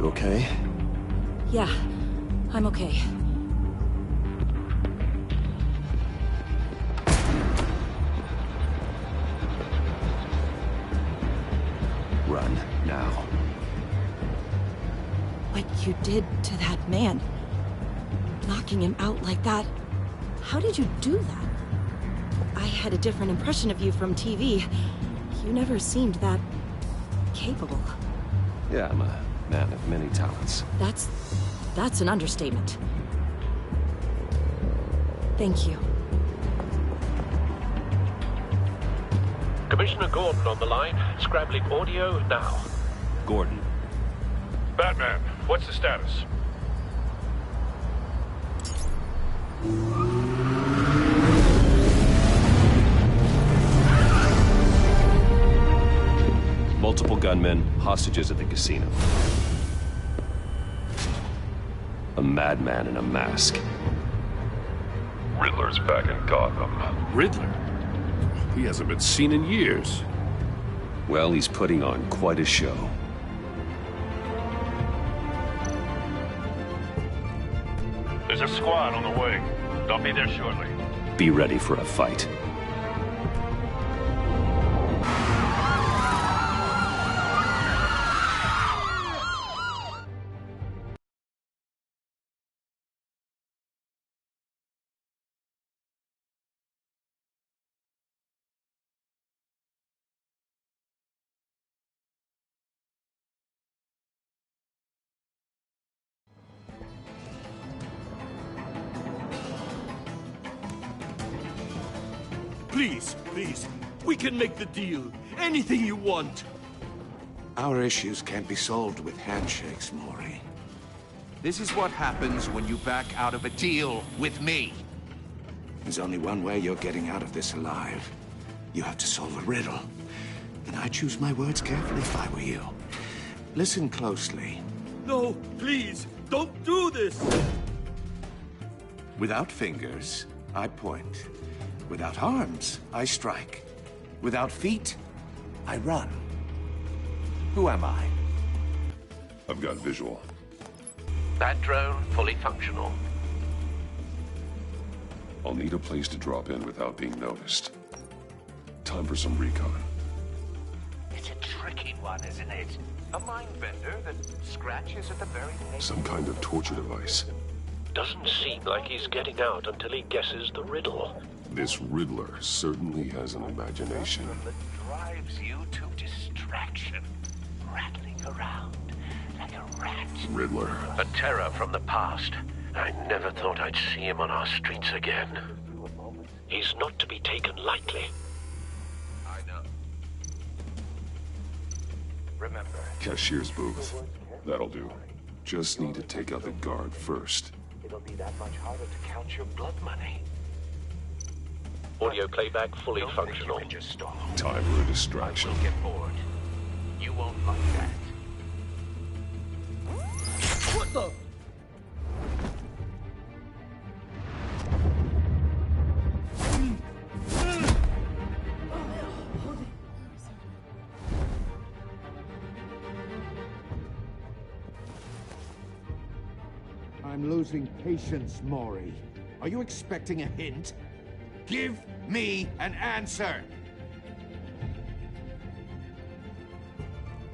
You okay? Yeah, I'm okay. Run, now. What you did to that man, knocking him out like that, how did you do that? I had a different impression of you from TV. You never seemed that capable. Yeah, I'm a man of many talents. That's an understatement. Thank you. Commissioner Gordon on the line. Scrambling audio now. Gordon. Batman, what's the status? Multiple gunmen, hostages at the casino. A madman in a mask. Riddler's back in Gotham. Riddler? He hasn't been seen in years. Well, he's putting on quite a show. There's a squad on the way. They'll be there shortly. Be ready for a fight. Please, we can make the deal. Anything you want. Our issues can't be solved with handshakes, Maury. This is what happens when you back out of a deal with me. There's only one way you're getting out of this alive. You have to solve a riddle. And I choose my words carefully if I were you. Listen closely. No, please, don't do this! Without fingers, I point. Without arms, I strike. Without feet, I run. Who am I? I've got visual. Bat drone fully functional. I'll need a place to drop in without being noticed. Time for some recon. It's a tricky one, isn't it? A mind bender that scratches at the very name. Some kind of torture device. Doesn't seem like he's getting out until he guesses the riddle. This Riddler certainly has an imagination. That drives you to distraction, rattling around like a rat. Riddler. A terror from the past. I never thought I'd see him on our streets again. He's not to be taken lightly. I know. Remember. Cashier's booth. That'll do. Just need to take out the guard first. It'll be that much harder to count your blood money. Audio playback fully functional. Time for a distraction. We'll get bored. You won't like that. What the? I'm losing patience, Maury. Are you expecting a hint? Give me an answer!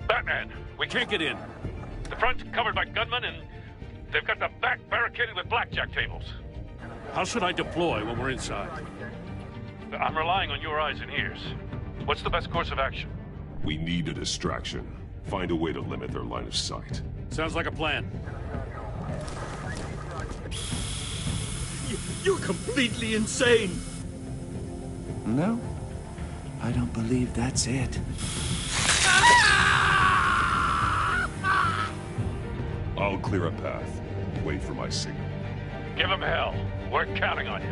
Batman! We can't get in. The front's covered by gunmen, and they've got the back barricaded with blackjack tables. How should I deploy when we're inside? I'm relying on your eyes and ears. What's the best course of action? We need a distraction. Find a way to limit their line of sight. Sounds like a plan. You're completely insane! No, I don't believe that's it. I'll clear a path. Wait for my signal. Give him hell. We're counting on you.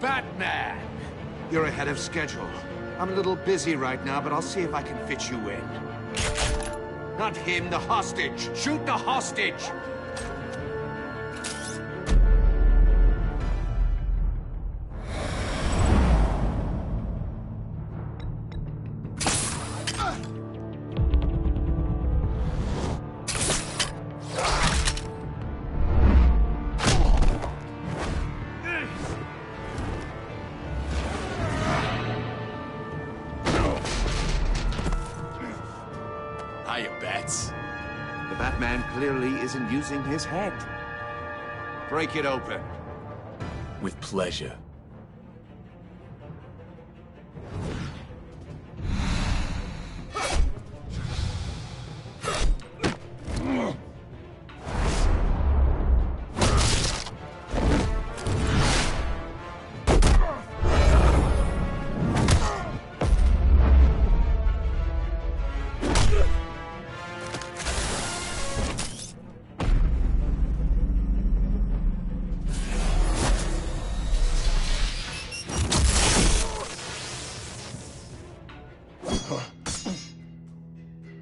Batman! You're ahead of schedule. I'm a little busy right now, but I'll see if I can fit you in. Not him, the hostage. Shoot the hostage! The Batman clearly isn't using his head. Break it open. With pleasure.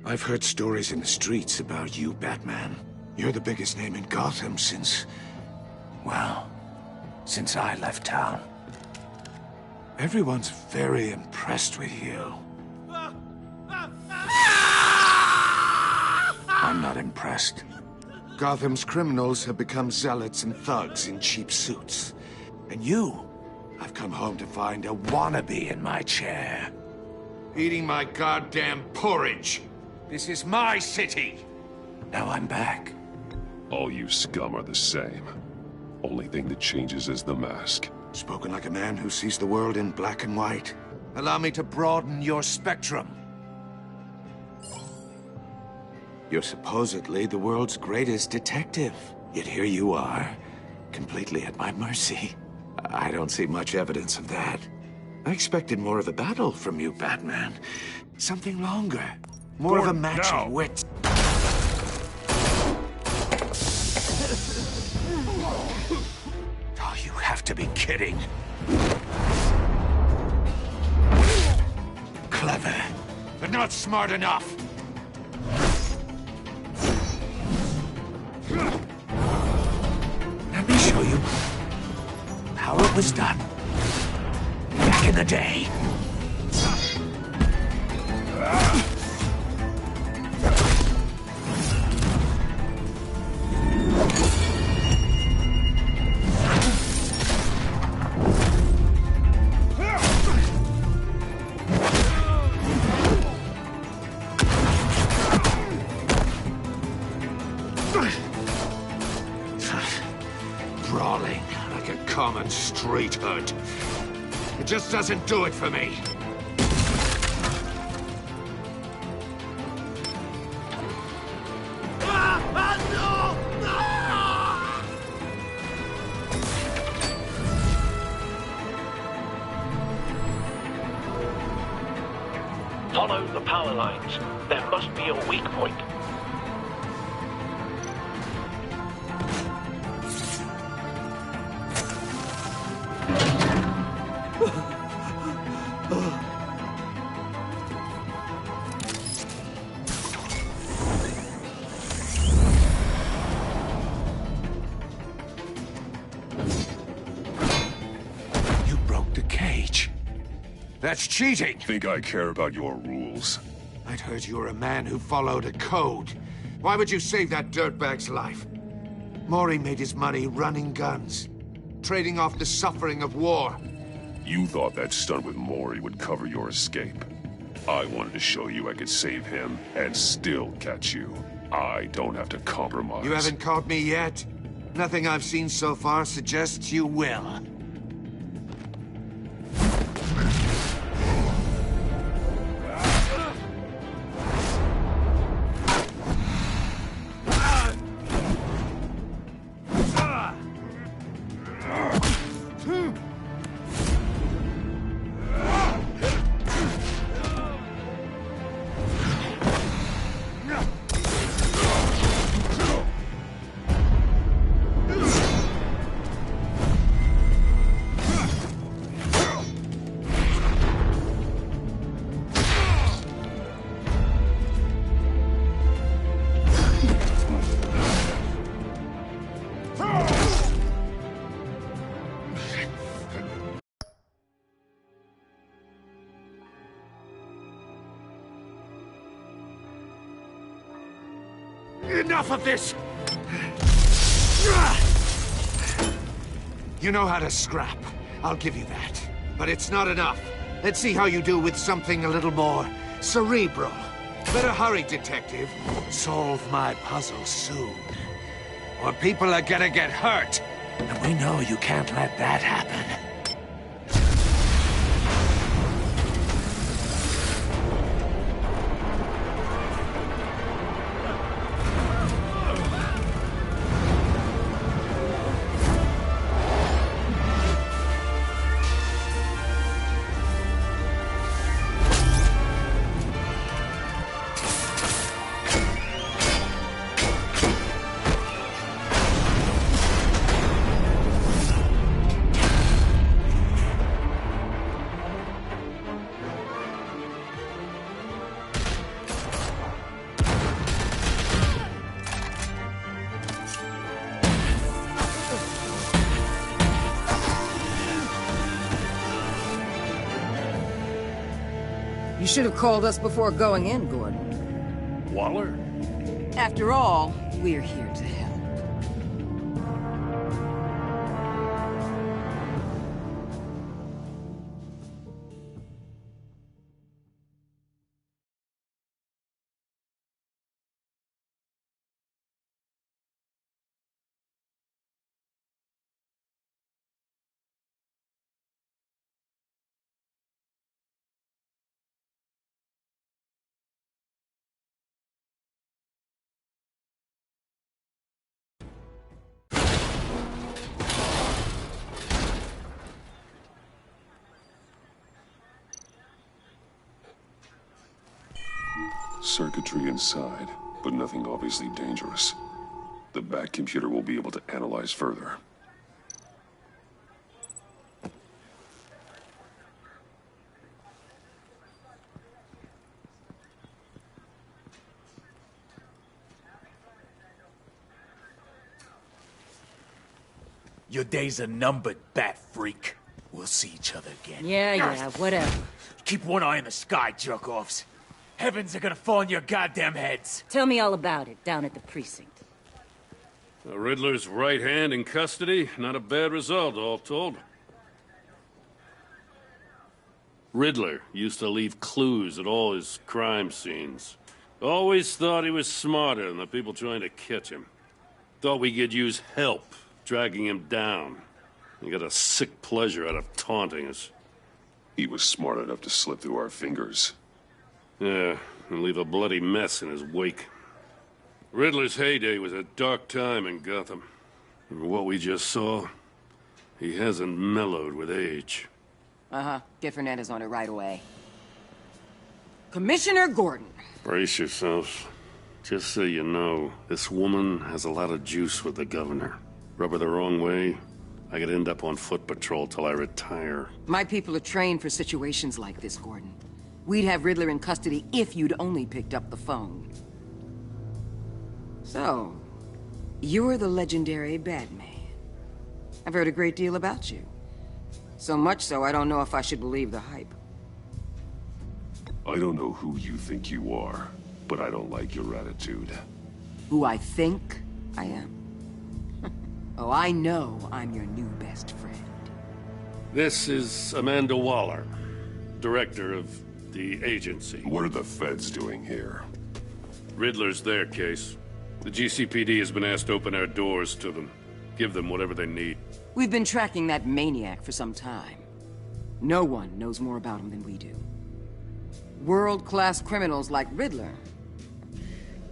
I've heard stories in the streets about you, Batman. You're the biggest name in Gotham since... well, since I left town. Everyone's very impressed with you. I'm not impressed. Gotham's criminals have become zealots and thugs in cheap suits. And you, I've come home to find a wannabe in my chair. Eating my goddamn porridge. This is my city! Now I'm back. All you scum are the same. Only thing that changes is the mask. Spoken like a man who sees the world in black and white. Allow me to broaden your spectrum. You're supposedly the world's greatest detective. Yet here you are, completely at my mercy. I don't see much evidence of that. I expected more of a battle from you, Batman. Something longer. More of a match of wits. Oh, you have to be kidding. Clever, but not smart enough. Let me show you how it was done back in the day. Brawling like a common street hood. It just doesn't do it for me. Follow the power lines. There must be a weak point. You broke the cage. That's cheating! Think I care about your rules? I'd heard you were a man who followed a code. Why would you save that dirtbag's life? Maury made his money running guns, trading off the suffering of war. You thought that stunt with Maury would cover your escape. I wanted to show you I could save him and still catch you. I don't have to compromise. You haven't caught me yet. Nothing I've seen so far suggests you will. Enough of this! You know how to scrap. I'll give you that. But it's not enough. Let's see how you do with something a little more cerebral. Better hurry, detective. Solve my puzzle soon. Or people are gonna get hurt. And we know you can't let that happen. You should have called us before going in, Gordon. Waller? After all, we're here to help. Circuitry inside, but nothing obviously dangerous. The back computer will be able to analyze further. Your days are numbered, bat freak. We'll see each other again. Yeah, whatever. Keep one eye in the sky, jerk-offs. Heavens are gonna fall on your goddamn heads. Tell me all about it down at the precinct. The Riddler's right hand in custody. Not a bad result, all told. Riddler used to leave clues at all his crime scenes. Always thought he was smarter than the people trying to catch him. Thought we could use help dragging him down. He got a sick pleasure out of taunting us. He was smart enough to slip through our fingers. Yeah, and leave a bloody mess in his wake. Riddler's heyday was a dark time in Gotham. And what we just saw, he hasn't mellowed with age. Uh-huh. Get Fernandez on it right away. Commissioner Gordon. Brace yourselves. Just so you know, this woman has a lot of juice with the governor. Rub her the wrong way, I could end up on foot patrol till I retire. My people are trained for situations like this, Gordon. We'd have Riddler in custody if you'd only picked up the phone. So, you're the legendary Batman. I've heard a great deal about you. So much so, I don't know if I should believe the hype. I don't know who you think you are, but I don't like your attitude. Who I think I am? Oh, I know I'm your new best friend. This is Amanda Waller, director of the agency. What are the feds doing here? Riddler's their case. The GCPD has been asked to open our doors to them. Give them whatever they need. We've been tracking that maniac for some time. No one knows more about him than we do. World-class criminals like Riddler.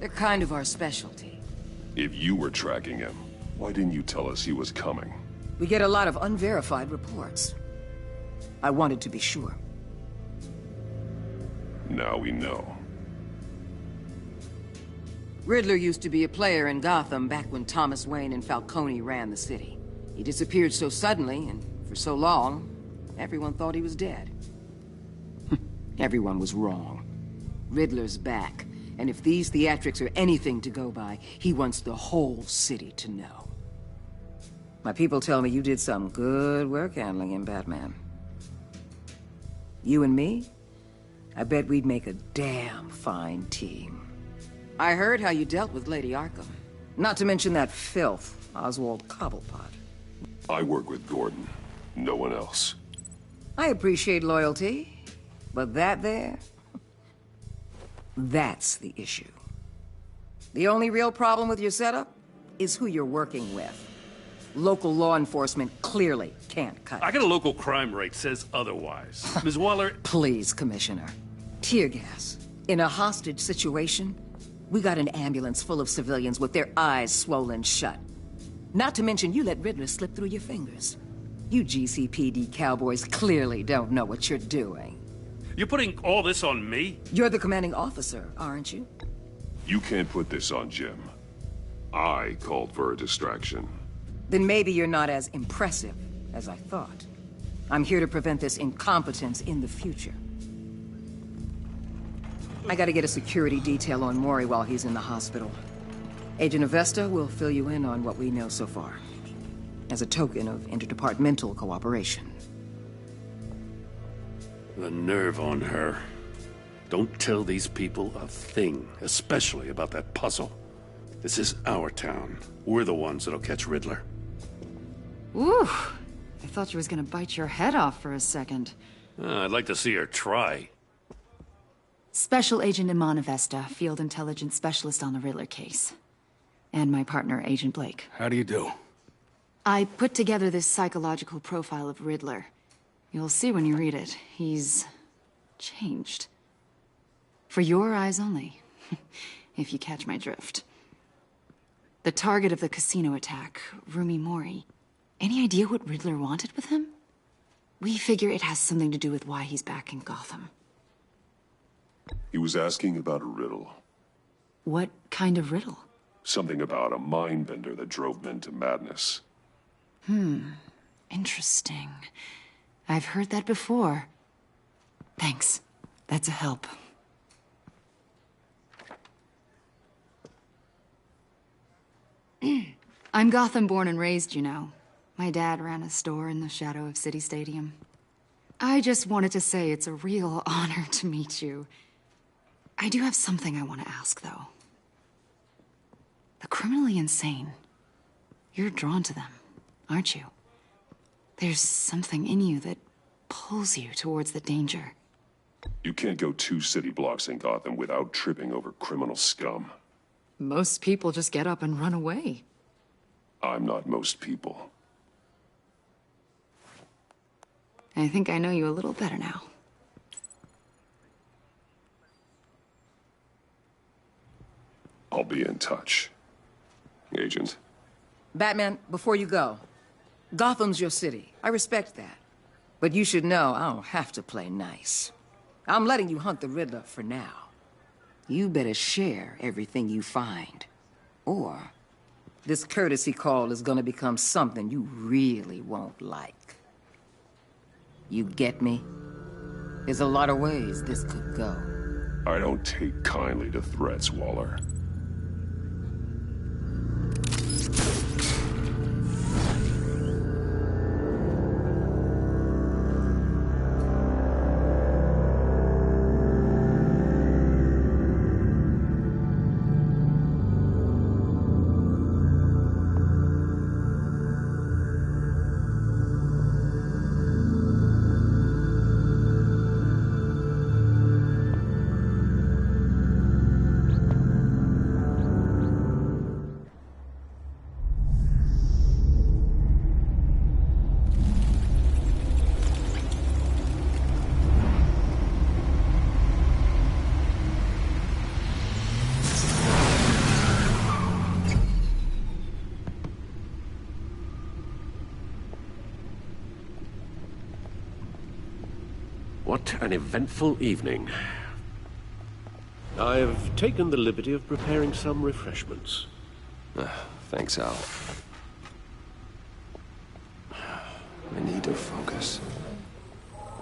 They're kind of our specialty. If you were tracking him, why didn't you tell us he was coming? We get a lot of unverified reports. I wanted to be sure. Now we know. Riddler used to be a player in Gotham back when Thomas Wayne and Falcone ran the city. He disappeared so suddenly and for so long, everyone thought he was dead. Everyone was wrong. Riddler's back, and if these theatrics are anything to go by, he wants the whole city to know. My people tell me you did some good work handling him, Batman. You and me? I bet we'd make a damn fine team. I heard how you dealt with Lady Arkham. Not to mention that filth, Oswald Cobblepot. I work with Gordon. No one else. I appreciate loyalty, but that there... that's the issue. The only real problem with your setup is who you're working with. Local law enforcement clearly can't cut it. I got a local crime rate says otherwise. Ms. Waller... Please, Commissioner. Tear gas. In a hostage situation, we got an ambulance full of civilians with their eyes swollen shut. Not to mention you let Riddler slip through your fingers. You GCPD cowboys clearly don't know what you're doing. You're putting all this on me? You're the commanding officer, aren't you? You can't put this on Jim. I called for a distraction. Then maybe you're not as impressive as I thought. I'm here to prevent this incompetence in the future. I gotta get a security detail on Maury while he's in the hospital. Agent Avesta will fill you in on what we know so far, as a token of interdepartmental cooperation. The nerve on her. Don't tell these people a thing, especially about that puzzle. This is our town. We're the ones that'll catch Riddler. Ooh, I thought she was gonna bite your head off for a second. I'd like to see her try. Special Agent Iman Avesta, Field Intelligence Specialist on the Riddler case. And my partner, Agent Blake. How do you do? I put together this psychological profile of Riddler. You'll see when you read it. He's... changed. For your eyes only, if you catch my drift. The target of the casino attack, Rumi Mori. Any idea what Riddler wanted with him? We figure it has something to do with why he's back in Gotham. He was asking about a riddle. What kind of riddle? Something about a mind-bender that drove men to madness. Interesting. I've heard that before. Thanks. That's a help. I'm Gotham born and raised, you know. My dad ran a store in the shadow of City Stadium. I just wanted to say it's a real honor to meet you. I do have something I want to ask, though. The criminally insane. You're drawn to them, aren't you? There's something in you that pulls you towards the danger. You can't go 2 city blocks in Gotham without tripping over criminal scum. Most people just get up and run away. I'm not most people. I think I know you a little better now. I'll be in touch. Agent. Batman, before you go, Gotham's your city. I respect that. But you should know I don't have to play nice. I'm letting you hunt the Riddler for now. You better share everything you find. Or this courtesy call is gonna become something you really won't like. You get me? There's a lot of ways this could go. I don't take kindly to threats, Waller. What an eventful evening. I've taken the liberty of preparing some refreshments. Thanks, Al. I need to focus.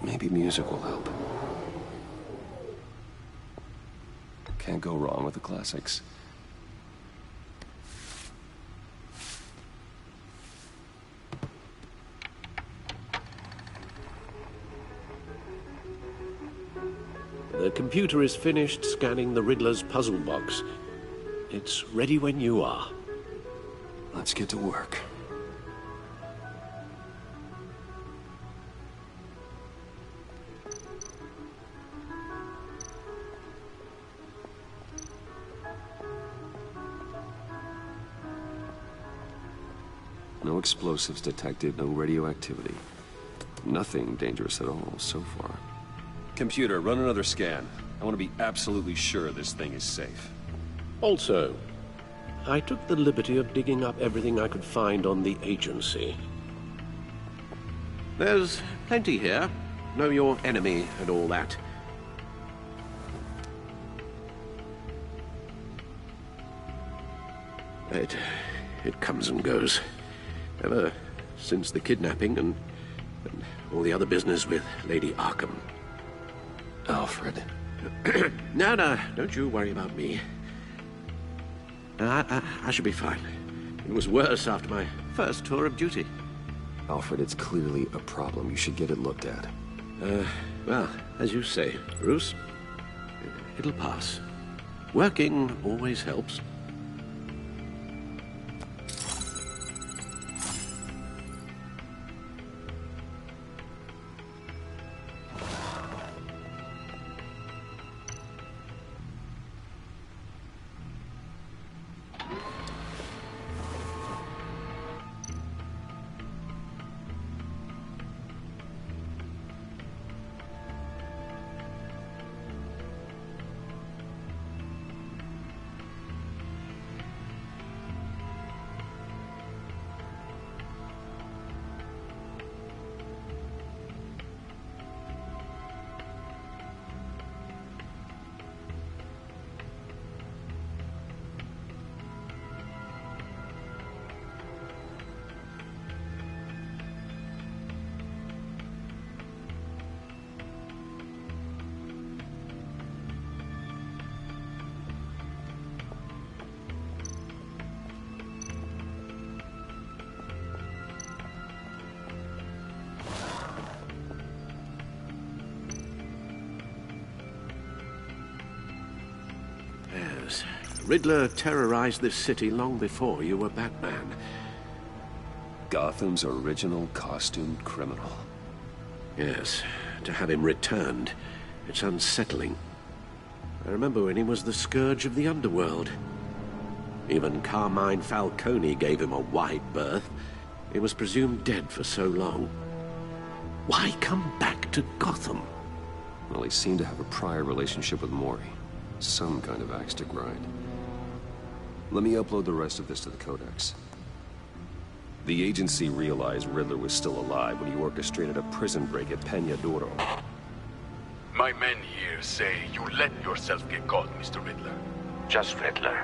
Maybe music will help. Can't go wrong with the classics. The computer is finished scanning the Riddler's puzzle box. It's ready when you are. Let's get to work. No explosives detected, no radioactivity. Nothing dangerous at all so far. Computer, run another scan. I want to be absolutely sure this thing is safe. Also, I took the liberty of digging up everything I could find on the agency. There's plenty here. Know your enemy and all that. It comes and goes. Ever since the kidnapping and all the other business with Lady Arkham. Alfred. No, don't you worry about me. I should be fine. It was worse after my first tour of duty. Alfred, it's clearly a problem. You should get it looked at. Well, as you say, Bruce, it'll pass. Working always helps. Riddler terrorized this city long before you were Batman. Gotham's original costumed criminal. Yes, to have him returned, it's unsettling. I remember when he was the scourge of the underworld. Even Carmine Falcone gave him a wide berth. He was presumed dead for so long. Why come back to Gotham? Well, he seemed to have a prior relationship with Mori. Some kind of axe to grind. Let me upload the rest of this to the Codex. The agency realized Riddler was still alive when he orchestrated a prison break at Peñadoro. My men here say you let yourself get caught, Mr. Riddler. Just Riddler.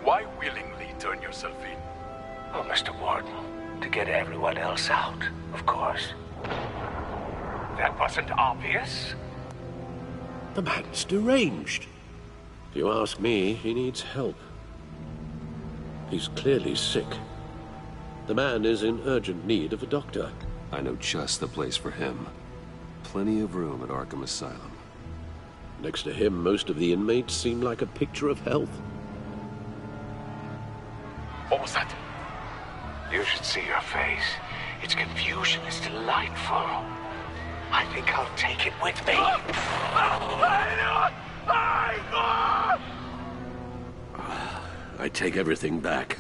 Why willingly turn yourself in? Oh, Mr. Warden, to get everyone else out, of course. That wasn't obvious? The man's deranged. If you ask me, he needs help. He's clearly sick. The man is in urgent need of a doctor. I know just the place for him. Plenty of room at Arkham Asylum. Next to him, most of the inmates seem like a picture of health. What was that? You should see your face. Its confusion is delightful. I think I'll take it with me. I take everything back.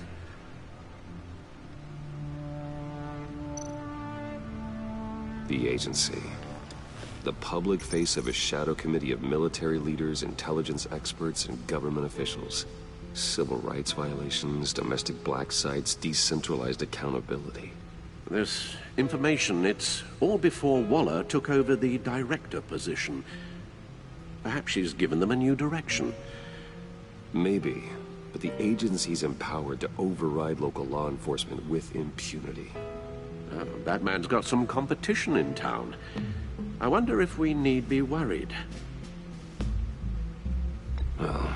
The agency. The public face of a shadow committee of military leaders, intelligence experts, and government officials. Civil rights violations, domestic black sites, decentralized accountability. This information, it's all before Waller took over the director position. Perhaps she's given them a new direction. Maybe, but the agency's empowered to override local law enforcement with impunity. Batman's got some competition in town. I wonder if we need be worried. Well,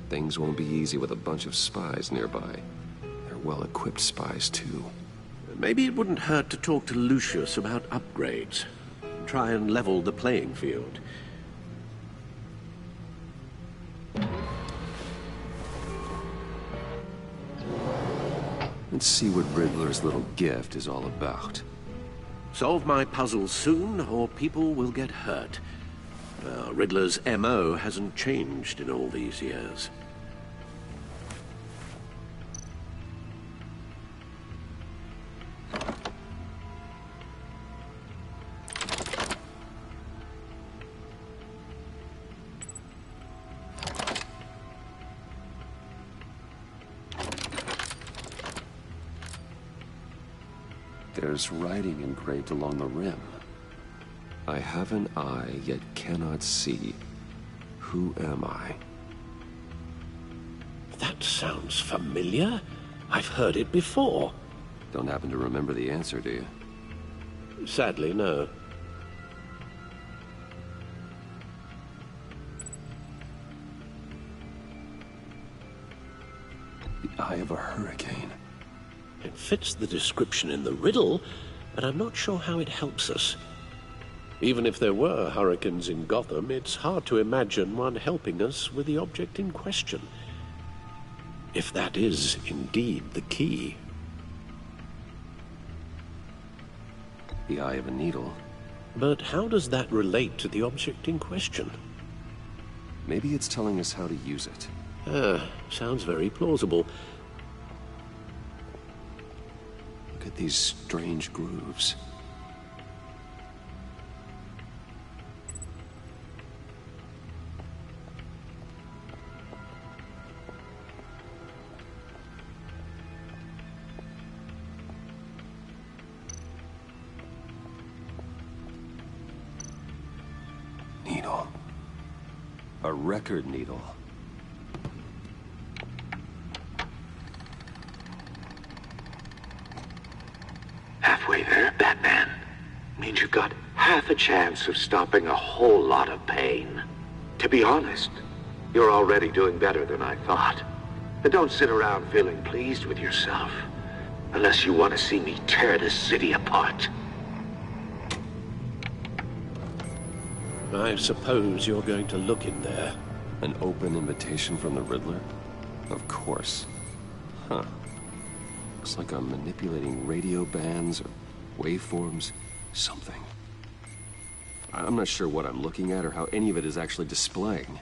things won't be easy with a bunch of spies nearby. They're well-equipped spies, too. Maybe it wouldn't hurt to talk to Lucius about upgrades. Try and level the playing field. Let's see what Riddler's little gift is all about. Solve my puzzle soon, or people will get hurt. Riddler's MO hasn't changed in all these years. There's writing engraved along the rim. I have an eye, yet cannot see. Who am I? That sounds familiar. I've heard it before. Don't happen to remember the answer, do you? Sadly, no. The eye of a hurricane. It fits the description in the riddle, but I'm not sure how it helps us. Even if there were hurricanes in Gotham, it's hard to imagine one helping us with the object in question. If that is indeed the key. The eye of a needle. But how does that relate to the object in question? Maybe it's telling us how to use it. Sounds very plausible. Look at these strange grooves. Needle. A record needle. Halfway there, Batman. Means you've got half a chance of stopping a whole lot of pain. To be honest, you're already doing better than I thought. But don't sit around feeling pleased with yourself. Unless you want to see me tear this city apart. I suppose you're going to look in there. An open invitation from the Riddler? Of course. Huh. Looks like I'm manipulating radio bands or waveforms, something. I'm not sure what I'm looking at or how any of it is actually displaying.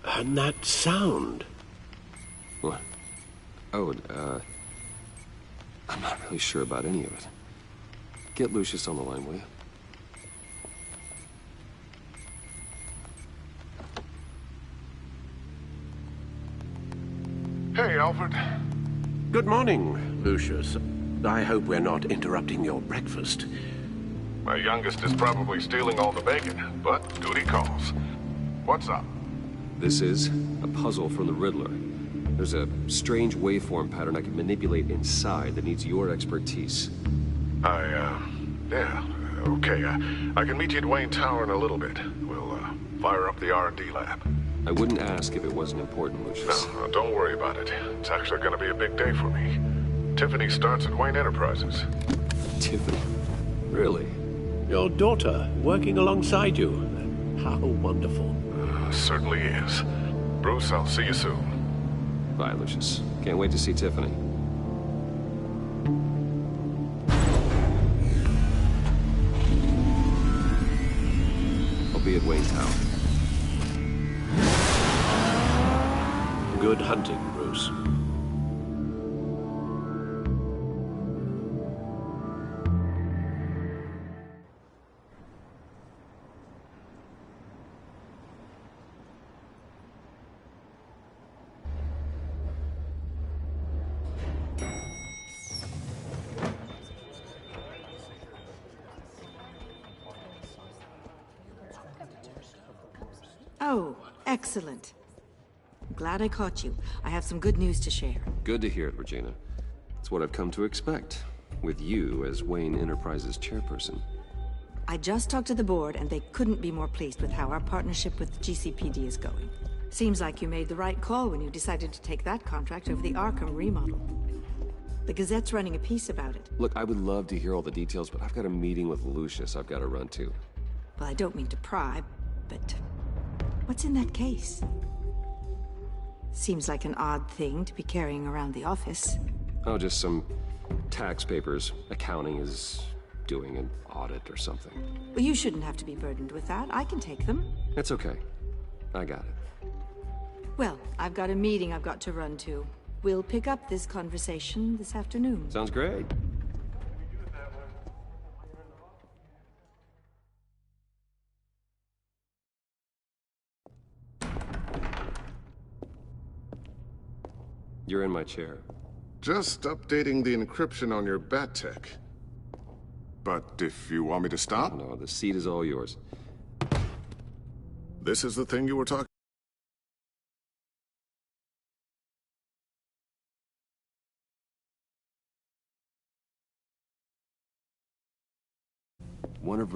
And that sound? What? Oh, I'm not really sure about any of it. Get Lucius on the line, will you? Hey, Alfred. Good morning, Lucius. I hope we're not interrupting your breakfast. My youngest is probably stealing all the bacon, but duty calls. What's up? This is a puzzle from the Riddler. There's a strange waveform pattern I can manipulate inside that needs your expertise. Yeah, okay. I can meet you at Wayne Tower in a little bit. We'll, fire up the R&D lab. I wouldn't ask if it wasn't important, Lucius. No, don't worry about it. It's actually gonna be a big day for me. Tiffany starts at Wayne Enterprises. Tiffany? Really? Your daughter, working alongside you. How wonderful. Certainly is. Bruce, I'll see you soon. Bye, Lucius. Can't wait to see Tiffany. I'll be at Wayne Tower. Good hunting, Bruce. Oh, excellent. I'm glad I caught you. I have some good news to share. Good to hear it, Regina. It's what I've come to expect, with you as Wayne Enterprises chairperson. I just talked to the board, and they couldn't be more pleased with how our partnership with GCPD is going. Seems like you made the right call when you decided to take that contract over the Arkham remodel. The Gazette's running a piece about it. Look, I would love to hear all the details, but I've got a meeting with Lucius I've got to run to. Well, I don't mean to pry, but what's in that case? Seems like an odd thing to be carrying around the office. Oh, just some tax papers. Accounting is doing an audit or something. Well, you shouldn't have to be burdened with that. I can take them. It's okay. I got it. Well, I've got a meeting I've got to run to. We'll pick up this conversation this afternoon. Sounds great. You're in my chair. Just updating the encryption on your bat tech. But if you want me to stop? No, the seat is all yours. This is the thing you were talking. One of